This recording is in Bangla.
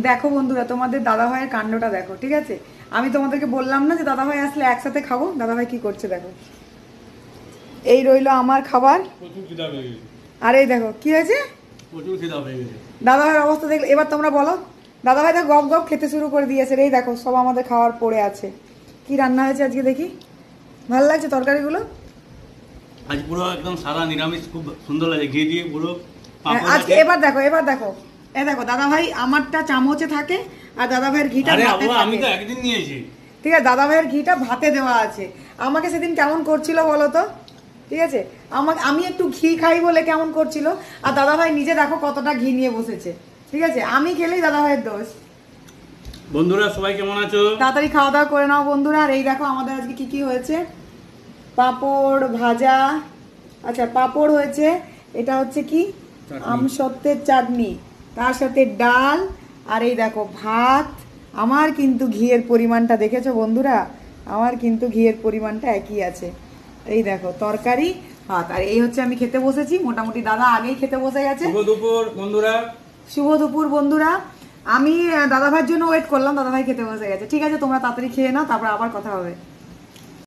দেখো বন্ধুরা, তোমাদের দাদা ভাইয়ের কাণ্ডটা দেখো, ঠিক আছে? আমি তোমাদেরকে বললাম না যে দাদা ভাই আসলে একসাথে খাবো? দাদা ভাই কি করছে দেখো। এই রইলো আমার খাবার। আর এই দেখো কি হয়েছে, দাদা ভাইয়ের অবস্থা দেখলে এবার তোমরা বলো। দাদা ভাই দেখো গপ গপ খেতে শুরু করে দিয়েছে। এই দেখো সব আমাদের খাওয়ার পড়ে আছে। কি রান্না হয়েছে আজকে দেখি? ভালো লাগছে তরকারিগুলো? আজ পুরো একদম সাদা নিরামিষ, খুব সুন্দর লাগে, ঘি দিয়ে পুরো। আজকে এবার দেখো, এ দেখো দাদা ভাই আমারটা চামচে থাকে আর দাদা ভাইয়ের ঘিটা ভাতে থাকে। আমি তো একদিন নিয়েছি, ঠিক আছে? দাদা ভাইয়ের ঘিটা ভাতে দেওয়া আছে। আমাকে সেদিন কেমন করছিল বলো তো, ঠিক আছে? আমি একটু ঘি খাই বলে কেমন করছিল, আর দাদা ভাই নিজে দেখো কতটা ঘি নিয়ে বসেছে, ঠিক আছে? আমি খেলেই দাদা ভাইয়ের দোষ। বন্ধুরা সবাই কেমন আছো? তাড়াতাড়ি খাওয়া দাওয়া করে নাও বন্ধুরা। আর এই দেখো আমাদের আজকে কি কি হয়েছে। পাঁপড় ভাজা, আচ্ছা পাঁপড় হয়েছে, এটা হচ্ছে কি আমসত্ত্বের চাটনি, তার সাথে ডাল, আর এই দেখো ভাত। আমার কিন্তু ঘিয়ের পরিমাণটা দেখেছো বন্ধুরা? আমার কিন্তু ঘিয়ের পরিমাণটা একই আছে। এই দেখো তরকারি ভাত, আর এই হচ্ছে আমি খেতে বসেছি। মোটামুটি দাদা আগেই খেতে বসে গেছে। শুভ দুপুর বন্ধুরা। শুভ দুপুর বন্ধুরা। আমি দাদা ভাইয়ের জন্য ওয়েট করলাম, দাদা ভাই খেতে বসে গেছে। ঠিক আছে তোমরা তাড়াতাড়ি খেয়ে নাও, তারপর আবার কথা হবে।